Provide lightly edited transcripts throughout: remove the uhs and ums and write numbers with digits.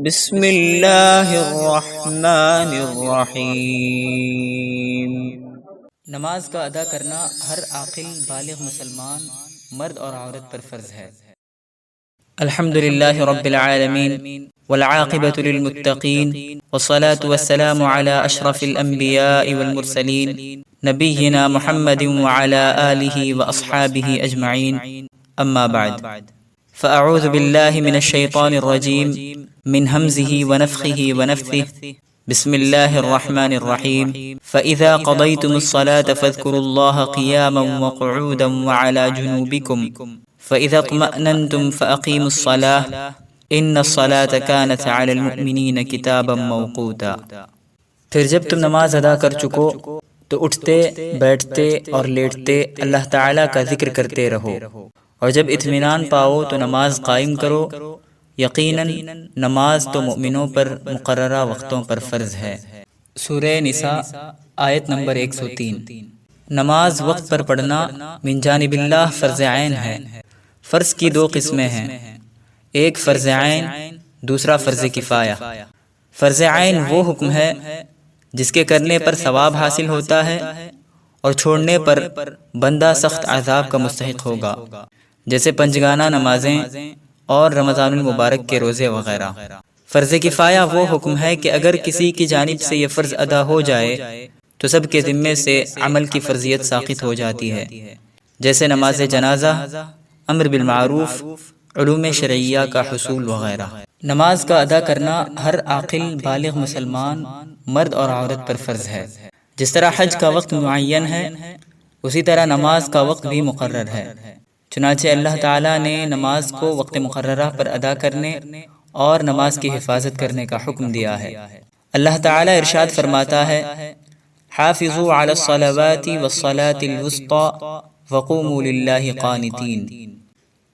بسم اللہ الرحمن الرحیم۔ نماز کا ادا کرنا ہر عاقل بالغ مسلمان مرد اور عورت پر فرض ہے۔ الحمدللہ رب العالمین والعاقبۃ للمتقین والصلاة والسلام علی اشرف الانبیاء والمرسلین نبینا محمد وعلی آلہ واصحابہ اجمعین، اما بعد فاعوذ باللہ من الشیطان الرجیم من ہمزہ ونفخہ ونفثہ، بسم اللہ الرحمن الرحیم۔ فإذا قضيتم الصلاة فاذكروا الله قياما وقعودا وعلى جنوبكم فإذا اطمأننتم فأقيموا الصلاة إن الصلاة كانت على المؤمنين كتابا موقوتا۔ پھر جب تم نماز ادا کر چکو تو اٹھتے، بیٹھتے اور لیٹتے اللہ تعالیٰ کا ذکر کرتے رہو، اور جب اطمینان پاؤ تو نماز قائم کرو، یقیناً نماز تو مومنوں پر مقررہ وقتوں پر فرض ہے۔ سورہ نساء آیت نمبر 103۔ نماز وقت پر پڑھنا من جانب اللہ فرض عین ہے۔ فرض کی دو قسمیں ہیں، ایک فرض عین، دوسرا فرض کفایہ۔ فرض عین وہ حکم ہے جس کے کرنے پر ثواب حاصل ہوتا ہے اور چھوڑنے پر بندہ سخت عذاب کا مستحق ہوگا، جیسے پنجگانہ نمازیں اور رمضان المبارک کے روزے وغیرہ۔ فرض کفایہ وہ حکم ہے کہ اگر کسی کی جانب سے یہ فرض ادا ہو جائے تو سب کے ذمے سے عمل کی فرضیت ساقط ہو جاتی ہے، جیسے نماز جنازہ، امر بالمعروف، علوم شرعیہ کا حصول وغیرہ۔ نماز کا ادا کرنا ہر عاقل بالغ مسلمان مرد اور عورت پر فرض ہے۔ جس طرح حج کا وقت معین ہے، اسی طرح نماز کا وقت بھی مقرر ہے۔ چنانچہ اللہ تعالیٰ نے نماز کو وقت مقررہ پر ادا کرنے اور نماز کی حفاظت کرنے کا حکم دیا ہے۔ اللہ تعالیٰ ارشاد فرماتا ہے، حافظوا علی الصلوات والصلاة الوسطی وقوموا للہ قانتین۔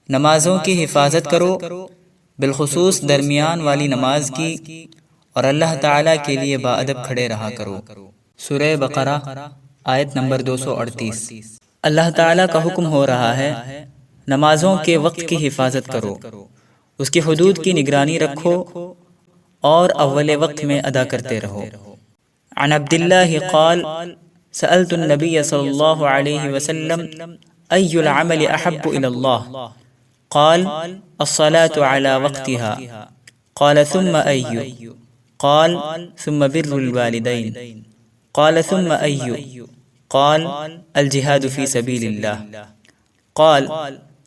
نمازوں کی حفاظت کرو، بالخصوص درمیان والی نماز کی، اور اللہ تعالیٰ کے لیے باادب کھڑے رہا کرو۔ سورہ بقرہ آیت نمبر 238۔ اللہ تعالیٰ کا حکم ہو رہا ہے نمازوں کے وقت کی حفاظت کرو، اس کی حدود کی نگرانی رکھو اور اول وقت میں ادا کرتے رہو۔ عن عبداللہ قال سألت النبی صلی اللہ علیہ وسلم ای العمل احب الى اللہ قال الصلاة على وقتها قال ثم ای قال ثم بر الوالدین قال ثم ای قال الجهاد في سبيل الله قال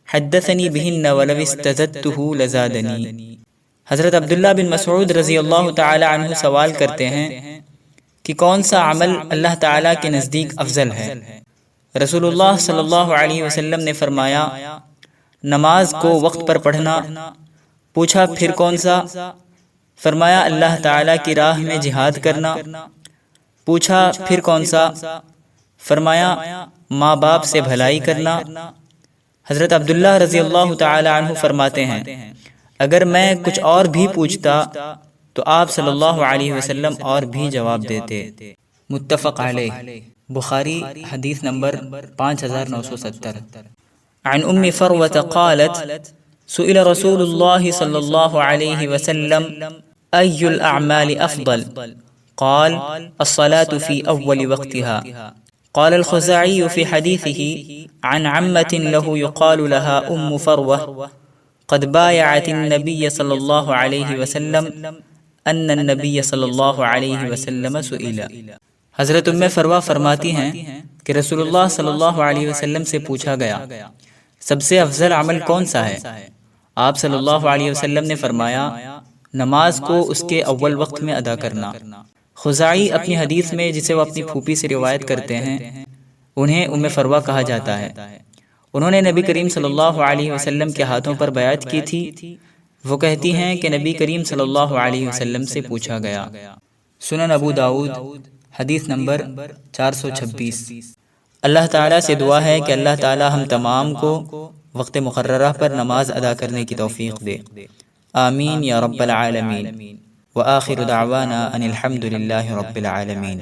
حدثني بهن ولو استزدته لزادني۔ حضرت عبداللہ بن مسعود رضی اللہ تعالی عنہ سوال کرتے ہیں کہ کون سا عمل اللہ تعالیٰ کے نزدیک افضل ہے؟ رسول اللہ صلی اللہ علیہ وسلم نے فرمایا، نماز کو وقت پر پڑھنا۔ پوچھا پھر کون سا؟ فرمایا اللہ تعالیٰ کی راہ میں جہاد کرنا۔ پوچھا پھر کون سا؟ فرمایا ماں باپ سے بھلائی کرنا۔ حضرت عبداللہ رضی اللہ تعالی عنہ فرماتے ہیں، اگر میں کچھ اور بھی پوچھتا تو آپ صلی اللہ علیہ وسلم اور بھی جواب دیتے۔ متفق علیہ، بخاری حدیث نمبر 5970۔ عن ام فروة قالت سئل رسول اللہ صلی اللہ علیہ وسلم ای الاعمال افضل قال الصلاة في اول وقتها۔ قال الخزاعي في حديثه عن عمة له يقال لها أم فروة قد بايعت النبي صلى الله عليه وسلم أن النبي صلى الله عليه وسلم سئل۔ حضرت ام فروہ فرماتی ہیں کہ رسول اللہ صلی اللہ علیہ وسلم سے پوچھا گیا سب سے افضل عمل کون سا ہے؟ آپ صلی اللہ علیہ وسلم نے فرمایا نماز کو اس کے اول وقت میں ادا کرنا۔ خزاعی اپنی حدیث میں جسے وہ اپنی پھوپھی سے روایت کرتے ہیں، انہیں ام فروہ کہا جاتا ہے۔ انہوں نے نبی کریم صلی اللہ علیہ وسلم کے ہاتھوں پر بیعت کی تھی۔ وہ کہتی ہیں کہ نبی کریم صلی اللہ علیہ وسلم سے پوچھا گیا۔ سنن ابو داؤد حدیث نمبر 426۔ اللہ تعالیٰ سے دعا ہے کہ اللہ تعالیٰ ہم تمام کو وقت مقررہ پر نماز ادا کرنے کی توفیق دے، آمین یا رب العالمین۔ وآخر دعوانا ان الحمد للہ رب العالمین۔